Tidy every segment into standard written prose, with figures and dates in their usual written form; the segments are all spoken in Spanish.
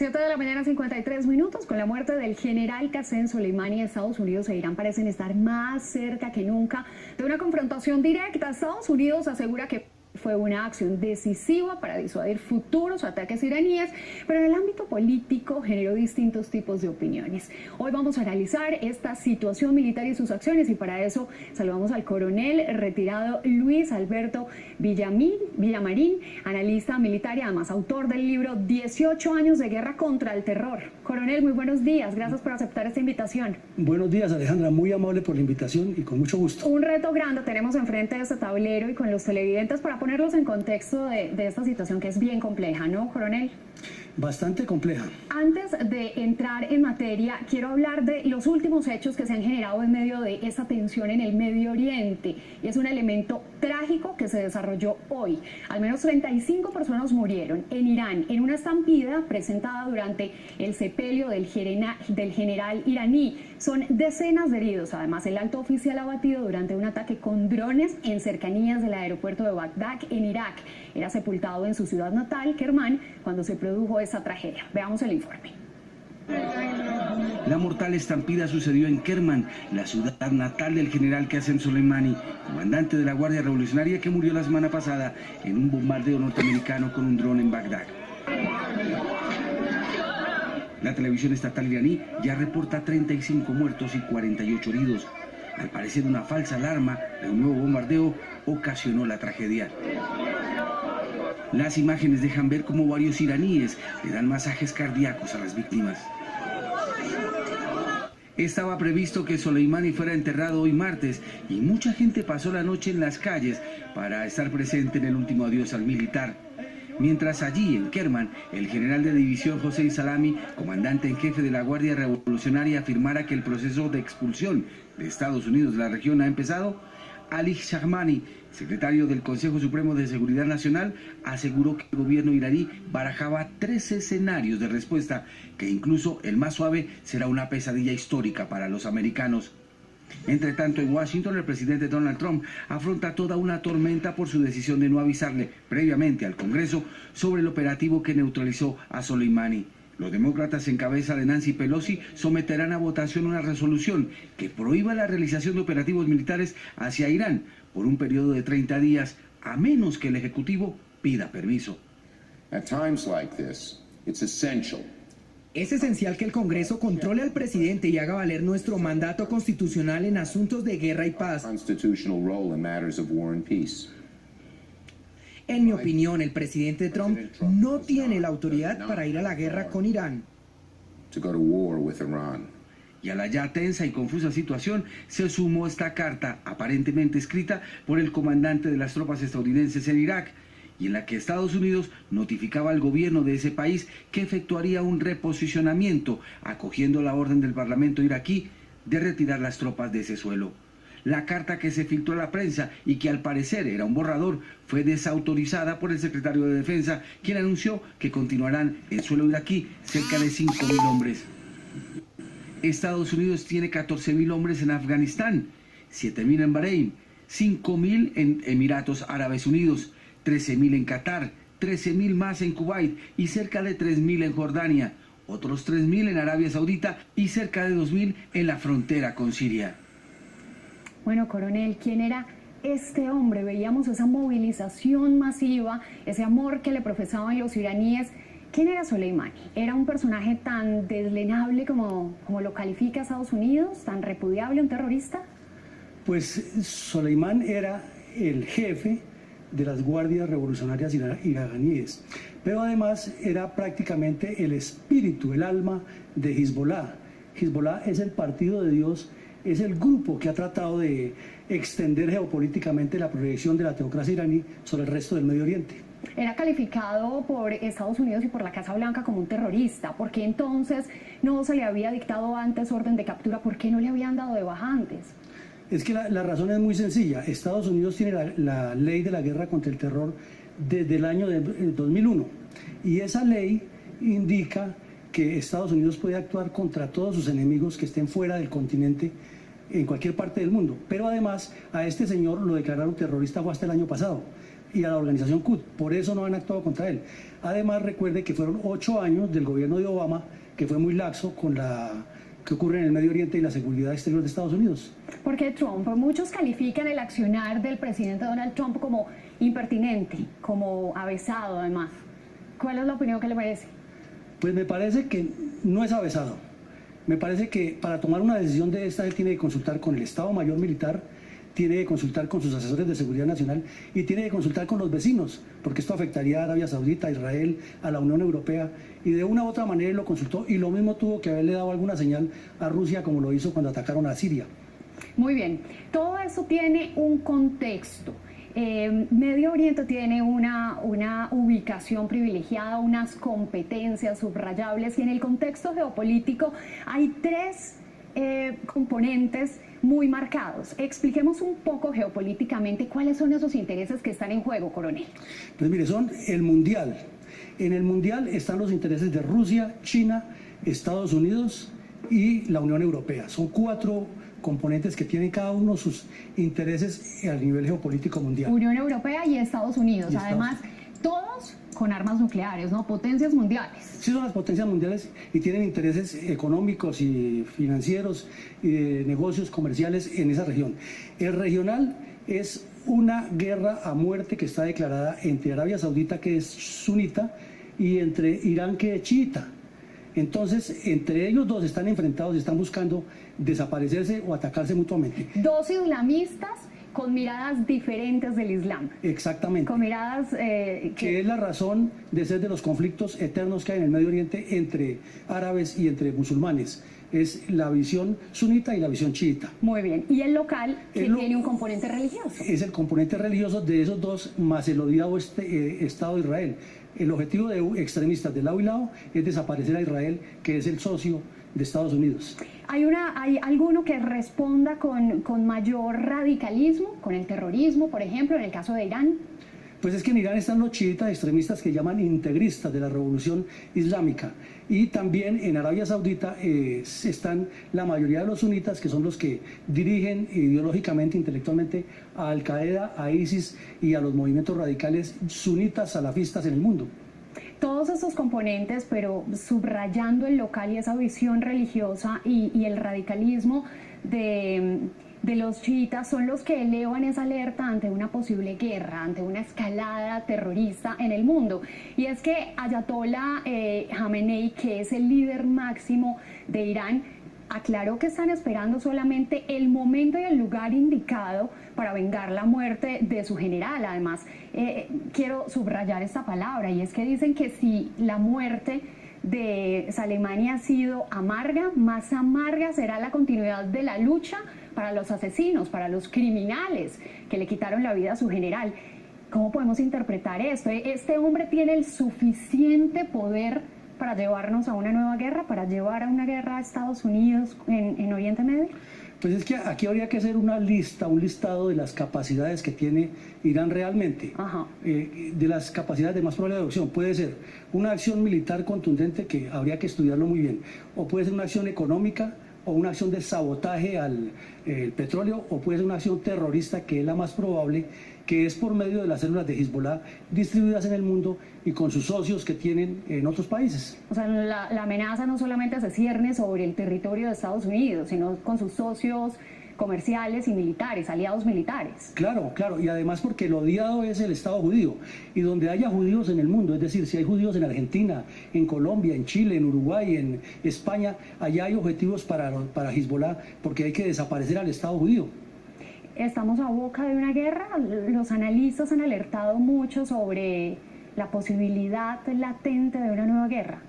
7 de la mañana, 53 minutos. Con la muerte del general Qasem Soleimani, Estados Unidos e Irán parecen estar más cerca que nunca de una confrontación directa. Estados Unidos asegura que fue una acción decisiva para disuadir futuros ataques iraníes, pero en el ámbito político generó distintos tipos de opiniones. Hoy vamos a analizar esta situación militar y sus acciones, y para eso saludamos al coronel retirado Luis Alberto Villamarín, analista militar y además autor del libro 18 años de guerra contra el terror. Coronel, muy buenos días, gracias por aceptar esta invitación. Buenos días, Alejandra, muy amable por la invitación y con mucho gusto. Un reto grande tenemos enfrente de este tablero y con los televidentes para ponerlos en contexto de esta situación que es bien compleja, ¿no, coronel? Bastante compleja. Antes de entrar en materia, quiero hablar de los últimos hechos que se han generado en medio de esa tensión en el Medio Oriente. Y es un elemento trágico que se desarrolló hoy. Al menos 35 personas murieron en Irán en una estampida presentada durante el sepelio del general iraní. Son decenas de heridos. Además, el alto oficial abatido durante un ataque con drones en cercanías del aeropuerto de Bagdad, en Irak. Era sepultado en su ciudad natal, Kermán, cuando se produjo esa tragedia. Veamos el informe. La mortal estampida sucedió en Kermán, la ciudad natal del general Qasem Soleimani, comandante de la Guardia Revolucionaria que murió la semana pasada en un bombardeo norteamericano con un dron en Bagdad. La televisión estatal iraní ya reporta 35 muertos y 48 heridos. Al parecer, una falsa alarma de un nuevo bombardeo ocasionó la tragedia. Las imágenes dejan ver cómo varios iraníes le dan masajes cardíacos a las víctimas. Estaba previsto que Soleimani fuera enterrado hoy martes y mucha gente pasó la noche en las calles para estar presente en el último adiós al militar. Mientras allí, en Kermán, el general de división Hossein Salami, comandante en jefe de la Guardia Revolucionaria, afirmara que el proceso de expulsión de Estados Unidos de la región ha empezado, Ali Shahmani, secretario del Consejo Supremo de Seguridad Nacional, aseguró que el gobierno iraní barajaba 3 escenarios de respuesta, que incluso el más suave será una pesadilla histórica para los americanos. Entre tanto, en Washington, el presidente Donald Trump afronta toda una tormenta por su decisión de no avisarle previamente al Congreso sobre el operativo que neutralizó a Soleimani. Los demócratas en cabeza de Nancy Pelosi someterán a votación una resolución que prohíba la realización de operativos militares hacia Irán por un periodo de 30 días, a menos que el Ejecutivo pida permiso. At times like this, it's essential. Es esencial que el Congreso controle al presidente y haga valer nuestro mandato constitucional en asuntos de guerra y paz. En mi opinión, el presidente Trump no tiene la autoridad para ir a la guerra con Irán. Y a la ya tensa y confusa situación se sumó esta carta, aparentemente escrita por el comandante de las tropas estadounidenses en Irak, y en la que Estados Unidos notificaba al gobierno de ese país que efectuaría un reposicionamiento, acogiendo la orden del Parlamento iraquí de retirar las tropas de ese suelo. La carta, que se filtró a la prensa y que al parecer era un borrador, fue desautorizada por el secretario de Defensa, quien anunció que continuarán en suelo iraquí cerca de 5.000 hombres. Estados Unidos tiene 14.000 hombres en Afganistán, 7.000 en Bahrein, 5.000 en Emiratos Árabes Unidos, 13.000 en Qatar, 13.000 más en Kuwait y cerca de 3.000 en Jordania, otros 3.000 en Arabia Saudita y cerca de 2.000 en la frontera con Siria. Bueno, coronel, ¿quién era este hombre? Veíamos esa movilización masiva, ese amor que le profesaban los iraníes. ¿Quién era Soleimani? ¿Era un personaje tan deslenable como lo califica Estados Unidos? ¿Tan repudiable, un terrorista? Pues Soleimán era el jefe de las guardias revolucionarias iraníes, pero además era prácticamente el espíritu, el alma de Hezbollah. Hezbollah es el partido de Dios, es el grupo que ha tratado de extender geopolíticamente la proyección de la teocracia iraní sobre el resto del Medio Oriente. Era calificado por Estados Unidos y por la Casa Blanca como un terrorista. ¿Por qué entonces no se le había dictado antes orden de captura? ¿Por qué no le habían dado de baja antes? Es que la razón es muy sencilla. Estados Unidos tiene la ley de la guerra contra el terror desde el año de 2001. Y esa ley indica que Estados Unidos puede actuar contra todos sus enemigos que estén fuera del continente, en cualquier parte del mundo. Pero además a este señor lo declararon terrorista fue hasta el año pasado. y a la organización Quds. Por eso no han actuado contra él. Además, recuerde que fueron 8 años del gobierno de Obama, que fue muy laxo con la que ocurre en el Medio Oriente y la seguridad exterior de Estados Unidos. ¿Por qué Trump? Muchos califican el accionar del presidente Donald Trump como impertinente, como avesado además. ¿Cuál es la opinión que le merece? Pues me parece que no es avesado. Me parece que para tomar una decisión de esta él tiene que consultar con el Estado Mayor Militar, tiene que consultar con sus asesores de seguridad nacional y tiene que consultar con los vecinos, porque esto afectaría a Arabia Saudita, a Israel, a la Unión Europea, y de una u otra manera él lo consultó, y lo mismo tuvo que haberle dado alguna señal a Rusia, como lo hizo cuando atacaron a Siria. Muy bien, todo eso tiene un contexto. Medio Oriente tiene una ubicación privilegiada, unas competencias subrayables, y en el contexto geopolítico hay 3 componentes muy marcados. Expliquemos un poco geopolíticamente cuáles son esos intereses que están en juego, coronel. Pues mire, son el mundial. En el mundial están los intereses de Rusia, China, Estados Unidos y la Unión Europea. Son 4 componentes que tienen cada uno sus intereses a nivel geopolítico mundial. Unión Europea y Estados Unidos, además, todos con armas nucleares, ¿no? Potencias mundiales. Sí, son las potencias mundiales y tienen intereses económicos y financieros y de negocios comerciales en esa región. El regional es una guerra a muerte que está declarada entre Arabia Saudita, que es sunita, y entre Irán, que es chiita. Entonces, entre ellos dos están enfrentados y están buscando desaparecerse o atacarse mutuamente. 2 islamistas con miradas diferentes del Islam. Exactamente. Con miradas que es la razón de ser de los conflictos eternos que hay en el Medio Oriente entre árabes y entre musulmanes. Es la visión sunita y la visión chiita. Muy bien. ¿Y el local, que tiene un componente religioso? Es el componente religioso de esos dos, más el odiado Estado de Israel. El objetivo de extremistas de lado y lado es desaparecer a Israel, que es el socio de Estados Unidos. ¿Hay alguno que responda con mayor radicalismo, con el terrorismo, por ejemplo, en el caso de Irán? Pues es que en Irán están los chiitas extremistas que llaman integristas de la revolución islámica, y también en Arabia Saudita están la mayoría de los sunitas, que son los que dirigen ideológicamente, intelectualmente a Al-Qaeda, a ISIS y a los movimientos radicales sunitas salafistas en el mundo. Todos esos componentes, pero subrayando el local y esa visión religiosa y el radicalismo de los chiitas, son los que elevan esa alerta ante una posible guerra, ante una escalada terrorista en el mundo. Y es que Ayatollah Khamenei, que es el líder máximo de Irán, aclaró que están esperando solamente el momento y el lugar indicado para vengar la muerte de su general. Además, quiero subrayar esta palabra, y es que dicen que si la muerte de Soleimani ha sido amarga, más amarga será la continuidad de la lucha para los asesinos, para los criminales que le quitaron la vida a su general. ¿Cómo podemos interpretar esto? ¿Este hombre tiene el suficiente poder para llevarnos a una nueva guerra, para llevar a una guerra a Estados Unidos en Oriente Medio? Pues es que aquí habría que hacer una lista, un listado de las capacidades que tiene Irán realmente, de las capacidades de más probable adopción. Puede ser una acción militar contundente, que habría que estudiarlo muy bien, o puede ser una acción económica, o una acción de sabotaje al petróleo, o puede ser una acción terrorista, que es la más probable, que es por medio de las células de Hezbollah distribuidas en el mundo y con sus socios que tienen en otros países. O sea, la amenaza no solamente se cierne sobre el territorio de Estados Unidos, sino con sus socios comerciales y militares, aliados militares. Claro, claro, y además porque el odiado es el Estado judío, y donde haya judíos en el mundo, es decir, si hay judíos en Argentina, en Colombia, en Chile, en Uruguay, en España, allá hay objetivos para Hezbollah, porque hay que desaparecer al Estado judío. Estamos a boca de una guerra. Los analistas han alertado mucho sobre la posibilidad latente de una nueva guerra.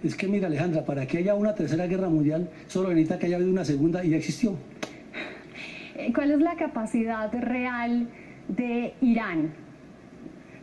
Es que mira, Alejandra, para que haya una tercera guerra mundial, solo necesita que haya habido una segunda, y ya existió. ¿Cuál es la capacidad real de Irán?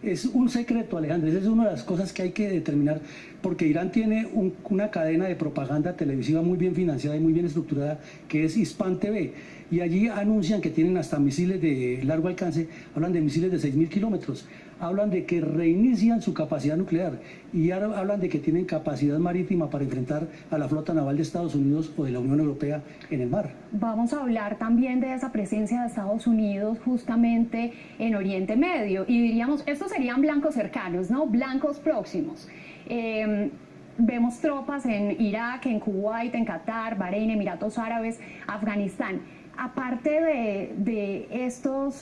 Es un secreto, Alejandra, esa es una de las cosas que hay que determinar, porque Irán tiene una cadena de propaganda televisiva muy bien financiada y muy bien estructurada, que es Hispan TV, y allí anuncian que tienen hasta misiles de largo alcance, hablan de misiles de 6.000 kilómetros. hablan de que reinician su capacidad nuclear y hablan de que tienen capacidad marítima para enfrentar a la flota naval de Estados Unidos o de la Unión Europea en el mar. Vamos a hablar también de esa presencia de Estados Unidos justamente en Oriente Medio y diríamos, estos serían blancos cercanos, ¿no? Blancos próximos. Vemos tropas en Irak, en Kuwait, en Qatar, Bahrein, Emiratos Árabes, Afganistán. Aparte de esta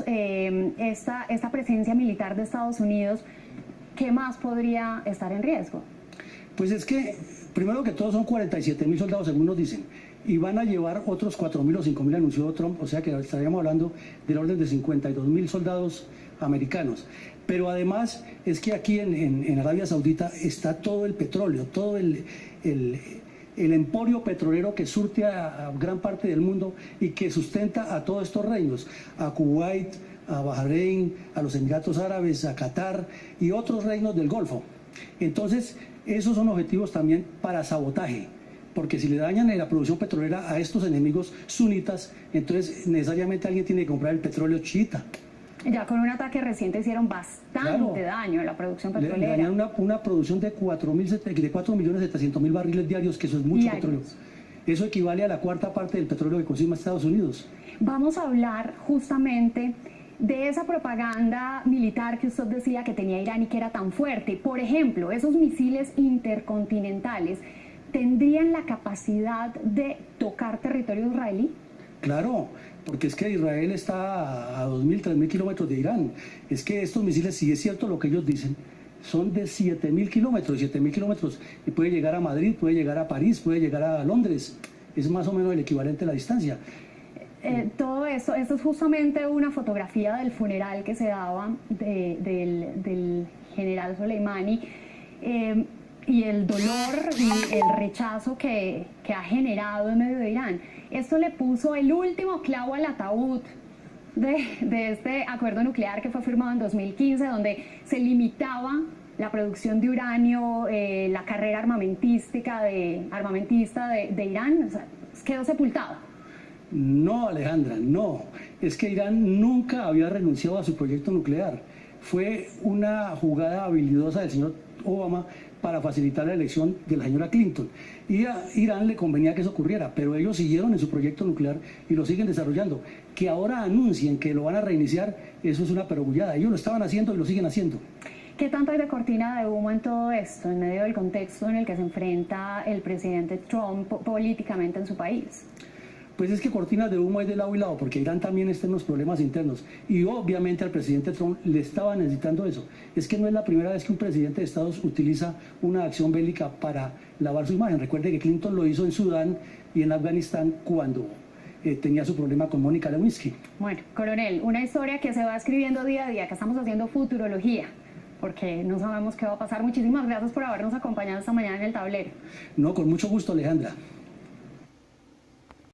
presencia militar de Estados Unidos, ¿qué más podría estar en riesgo? Pues es que, primero que todo, son 47.000 soldados, según nos dicen, y van a llevar otros 4.000 o 5.000, anunció Trump, o sea que estaríamos hablando del orden de 52.000 soldados americanos. Pero además es que aquí en Arabia Saudita está todo el petróleo, todo el emporio petrolero que surte a gran parte del mundo y que sustenta a todos estos reinos, a Kuwait, a Bahrein, a los Emiratos Árabes, a Qatar y otros reinos del Golfo. Entonces, esos son objetivos también para sabotaje, porque si le dañan la producción petrolera a estos enemigos sunitas, entonces necesariamente alguien tiene que comprar el petróleo chiita. Ya con un ataque reciente hicieron bastante daño a la producción petrolera. Le dañan una producción de 4.700.000 barriles diarios, que eso es mucho petróleo. Eso equivale a la cuarta parte del petróleo que consume Estados Unidos. Vamos a hablar justamente de esa propaganda militar que usted decía que tenía Irán y que era tan fuerte. Por ejemplo, esos misiles intercontinentales, ¿tendrían la capacidad de tocar territorio israelí? Claro, porque es que Israel está a 2.000, 3.000 kilómetros de Irán. Es que estos misiles, si es cierto lo que ellos dicen, son de 7.000 kilómetros, 7.000 kilómetros, y puede llegar a Madrid, puede llegar a París, puede llegar a Londres. Es más o menos el equivalente a la distancia. Todo esto es justamente una fotografía del funeral que se daba del general Soleimani, y el dolor y el rechazo que ha generado en medio de Irán. Esto le puso el último clavo al ataúd de este acuerdo nuclear que fue firmado en 2015, donde se limitaba la producción de uranio, la carrera armamentista de Irán. O sea, quedó sepultado. No, Alejandra, no. Es que Irán nunca había renunciado a su proyecto nuclear. Fue una jugada habilidosa del señor Obama para facilitar la elección de la señora Clinton. Y a Irán le convenía que eso ocurriera, pero ellos siguieron en su proyecto nuclear y lo siguen desarrollando. Que ahora anuncien que lo van a reiniciar, eso es una perogrullada. Ellos lo estaban haciendo y lo siguen haciendo. ¿Qué tanto hay de cortina de humo en todo esto, en medio del contexto en el que se enfrenta el presidente Trump políticamente en su país? Pues es que cortinas de humo hay de lado y lado, porque Irán también está en los problemas internos. Y obviamente al presidente Trump le estaba necesitando eso. Es que no es la primera vez que un presidente de Estados utiliza una acción bélica para lavar su imagen. Recuerde que Clinton lo hizo en Sudán y en Afganistán cuando tenía su problema con Mónica Lewinsky. Bueno, coronel, una historia que se va escribiendo día a día, que estamos haciendo futurología, porque no sabemos qué va a pasar. Muchísimas gracias por habernos acompañado esta mañana en el tablero. No, con mucho gusto, Alejandra.